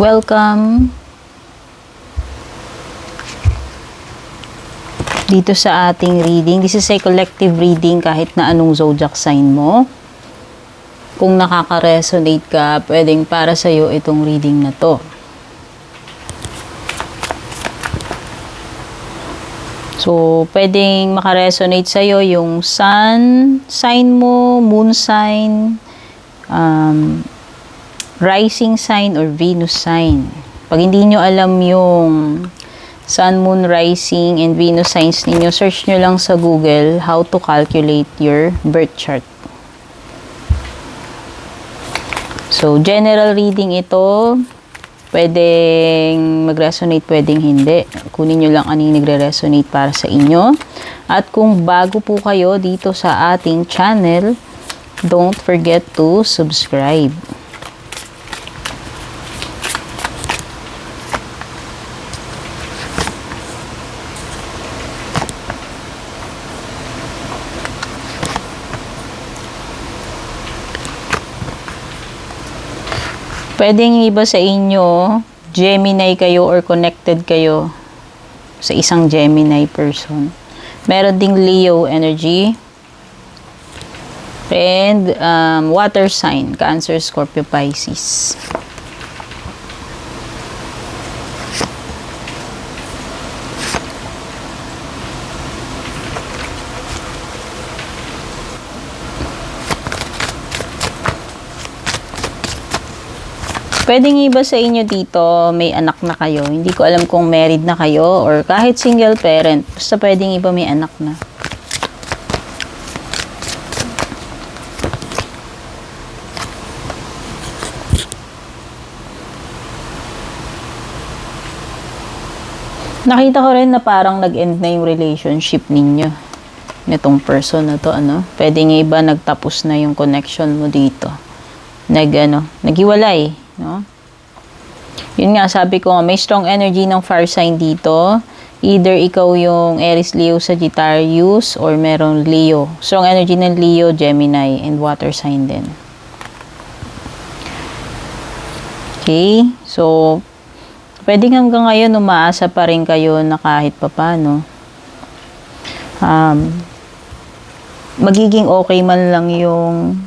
Welcome dito sa ating reading. This is a collective reading kahit na anong zodiac sign mo. Kung nakaka-resonate ka, pwedeng para sa'yo itong reading na to. So, pwedeng makaresonate sa'yo yung sun sign mo, moon sign, rising sign or Venus sign. Pag hindi nyo alam yung sun, moon, rising, and Venus signs ninyo, search nyo lang sa Google how to calculate your birth chart. So, general reading ito. Pwedeng mag-resonate, pwedeng hindi. Kunin nyo lang ano yung nagre-resonate para sa inyo. At kung bago po kayo dito sa ating channel, don't forget to subscribe. Pwedeng iba sa inyo, Gemini kayo or connected kayo sa isang Gemini person. Meron ding Leo energy. And water sign, Cancer, Scorpio, Pisces. Pwedeng iba sa inyo dito, may anak na kayo. Hindi ko alam kung married na kayo or kahit single parent. Basta pwedeng iba may anak na. Nakita ko rin na parang nag-end na yung relationship ninyo. Nitong person na to, Pwedeng iba nagtapos na yung connection mo dito. Naghiwalay. No? Yun nga, sabi ko, may strong energy ng fire sign dito. Either ikaw yung Aries, Leo, Sagittarius, or merong Leo. Strong energy ng Leo, Gemini, and water sign din. Okay? So, pwedeng hanggang ngayon umaasa pa rin kayo na kahit papano. Magiging okay man lang yung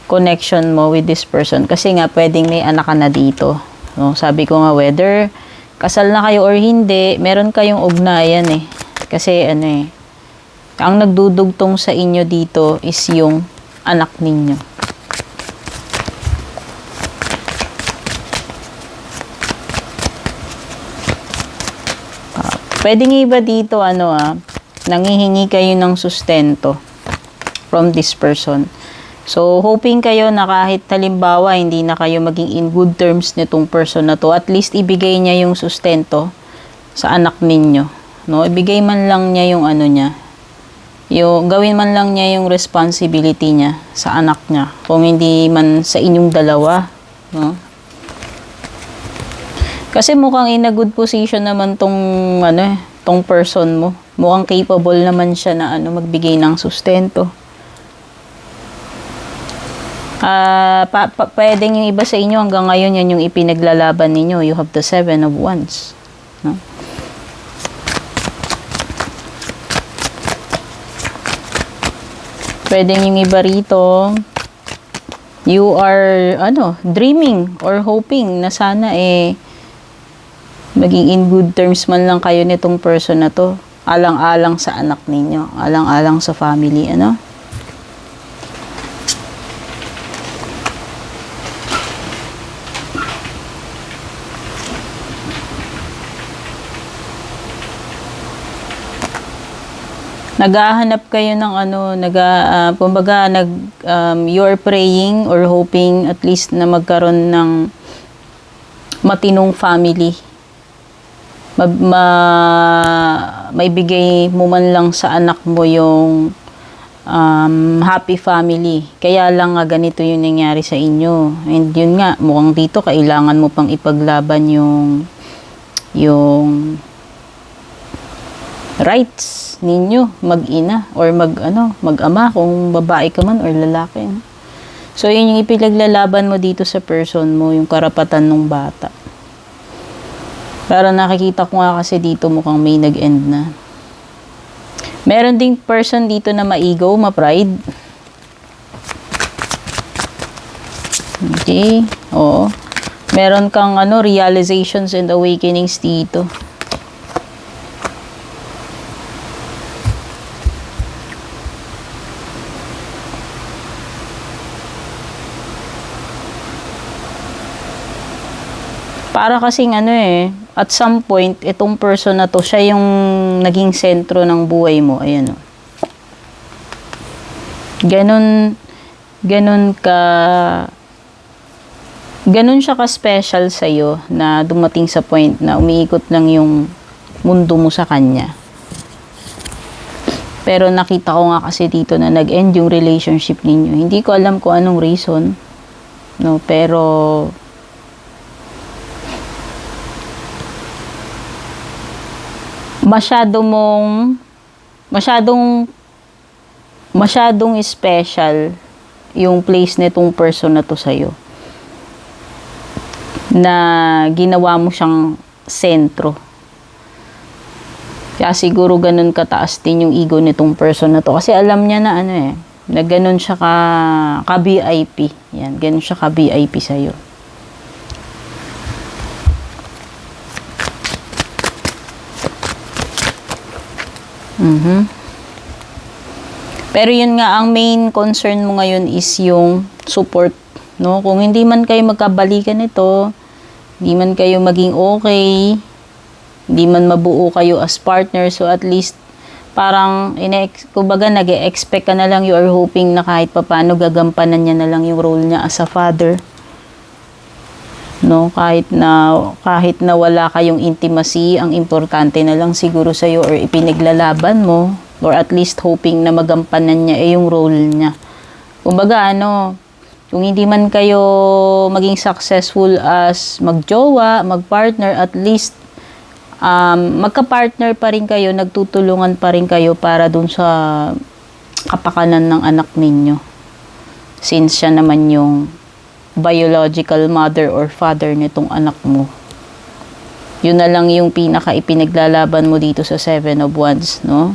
connection mo with this person kasi nga pwedeng may anak ka na dito, no? Sabi ko nga, whether kasal na kayo or hindi, meron kayong ugnayan kasi ang nagdudugtong sa inyo dito is yung anak ninyo. Pwedeng iba dito nanghihingi kayo ng sustento from this person. So, hoping kayo na kahit halimbawa hindi na kayo maging in good terms nitong person na to, at least ibigay niya yung sustento sa anak ninyo. No? Ibigay man lang niya yung niya. Gawin man lang niya yung responsibility niya sa anak niya. Kung hindi man sa inyong dalawa. No? Kasi mukhang in a good position naman tong person mo. Mukhang capable naman siya na magbigay ng sustento. Pwedeng yung iba sa inyo hanggang ngayon yan yung ipinaglalaban ninyo. You have the 7 of Wands, no? Pwedeng yung iba rito, you are dreaming or hoping na sana maging in good terms man lang kayo nitong person na to, alang-alang sa anak ninyo, alang-alang sa family, naghahanap kayo ng kumbaga you're praying or hoping at least na magkaroon ng matinong family. May bigay mo man lang sa anak mo yung happy family. Kaya lang ganito yung nangyari sa inyo. And yun nga, mukhang dito kailangan mo pang ipaglaban yung rights ninyo, mag-ina or mag-ama kung babae ka man or lalaki. So, yun yung ipilaglalaban mo dito sa person mo, yung karapatan ng bata. Pero nakikita ko nga kasi dito mukhang may nag-end na. Meron ding person dito na ma-ego, ma-pride. Okay, oo. Meron kang realizations and awakenings dito. Para kasing at some point, itong person na to, siya yung naging sentro ng buhay mo. Ayan o. Ganun siya ka-special sa'yo na dumating sa point na umiikot lang yung mundo mo sa kanya. Pero nakita ko nga kasi dito na nag-end yung relationship ninyo. Hindi ko alam kung anong reason. No, pero masyadong special yung place nitong person na to sa'yo. Na ginawa mo siyang sentro. Kaya siguro ganun kataas din yung ego nitong person na to. Kasi alam niya na na ganun siya ka-VIP. Yan, ganun siya ka-VIP sa'yo. Pero yun nga, ang main concern mo ngayon is yung support, no? Kung hindi man kayo magkabalikan ito, hindi man kayo maging okay, hindi man mabuo kayo as partner, so at least parang kumbaga nag-e-expect ka na lang, you are hoping na kahit papaano gagampanan niya na lang yung role niya as a father. No, kahit na wala kayong intimacy, ang importante na lang siguro sa iyo or ipinaglalaban mo, or at least hoping na magampanan niya yung role niya. Kumbaga kung hindi man kayo maging successful as magjowa, magpartner, at least magka-partner pa rin kayo, nagtutulungan pa rin kayo para dun sa kapakanan ng anak ninyo. Since siya naman yung biological mother or father nitong anak mo. Yun na lang yung pinaka-ipinaglalaban mo dito sa Seven of Wands, no?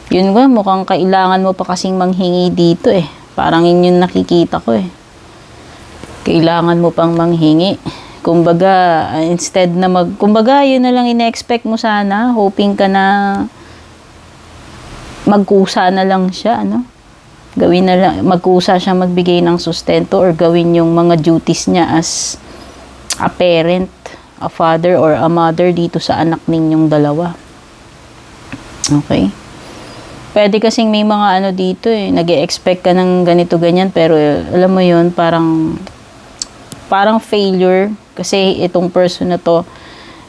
Yun nga, mukhang kailangan mo pa kasing manghingi dito Parang yun yung nakikita ko Kailangan mo pang manghingi. Kumbaga, instead na kumbaga, yun na lang ina-expect mo sana. Hoping ka na magkusa na lang siya, gawin na lang, magkusa siya magbigay ng sustento or gawin yung mga duties niya as a parent, a father or a mother dito sa anak ninyong dalawa. Okay? Pwede kasing may mga dito nag-e-expect ka ng ganito ganyan, pero alam mo yun, parang failure kasi itong person na to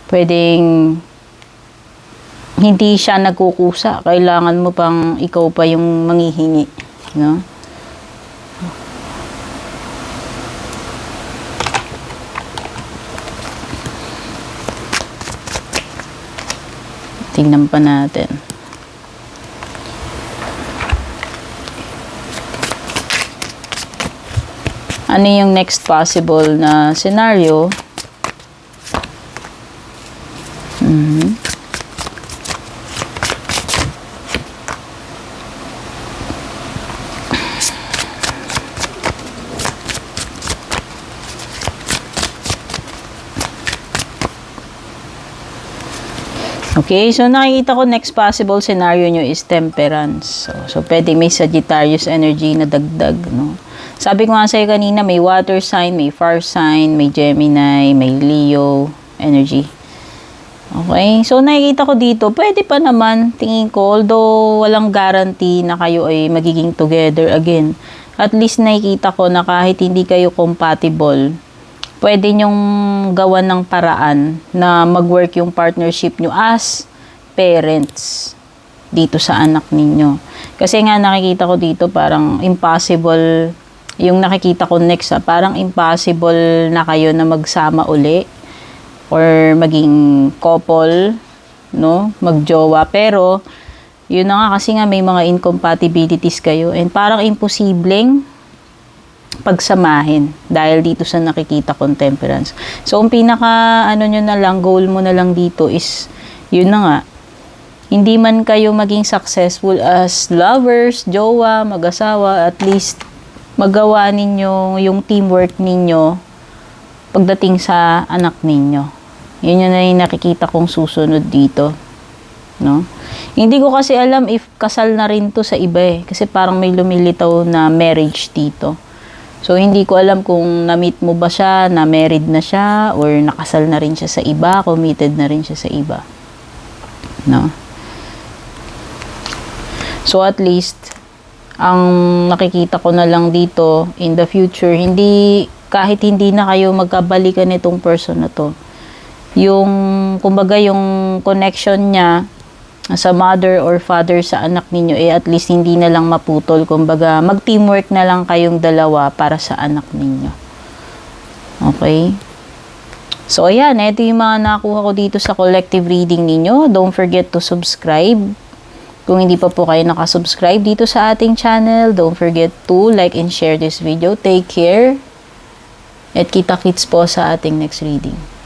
pwedeng hindi siya nagkukusa, kailangan mo pang ikaw pa yung manghihingi. No? Tingnan pa natin. Ano yung next possible na scenario? Okay, so nakikita ko next possible scenario nyo is temperance. So pwede may Sagittarius energy na dagdag, no? Sabi ko nga sa'yo kanina, may water sign, may fire sign, may Gemini, may Leo energy. Okay, so nakikita ko dito, pwede pa naman, tingin ko, although walang guarantee na kayo ay magiging together again. At least nakikita ko na kahit hindi kayo compatible, pwede nyong gawan ng paraan na mag-work yung partnership nyo as parents dito sa anak ninyo. Kasi nga nakikita ko dito parang impossible, yung nakikita ko next parang impossible na kayo na magsama uli or maging couple, no? Magjowa. Pero, yun na nga kasi nga may mga incompatibilities kayo and parang imposibleng pagsamahin dahil dito sa nakikita kong temperance. So, ang pinaka nyo na lang, goal mo na lang dito is, yun na nga, hindi man kayo maging successful as lovers, jowa, mag-asawa, at least magawa ninyo yung teamwork ninyo pagdating sa anak ninyo. Yun yun na yung nakikita kong susunod dito. No? Hindi ko kasi alam if kasal na rin to sa iba eh. Kasi parang may lumilitaw na marriage dito. So, hindi ko alam kung na-meet mo ba siya, na-married na siya, or nakasal na rin siya sa iba, committed na rin siya sa iba. No? So, at least, ang nakikita ko na lang dito, in the future, kahit hindi na kayo magkabalikan itong person na to, kumbaga yung connection niya sa mother or father sa anak ninyo, at least hindi na lang maputol. Kumbaga, mag-teamwork na lang kayong dalawa para sa anak ninyo. Okay? So, ayan. Ito yung mga nakuha ko dito sa collective reading ninyo. Don't forget to subscribe. Kung hindi pa po kayo nakasubscribe dito sa ating channel, don't forget to like and share this video. Take care. At kita-kits po sa ating next reading.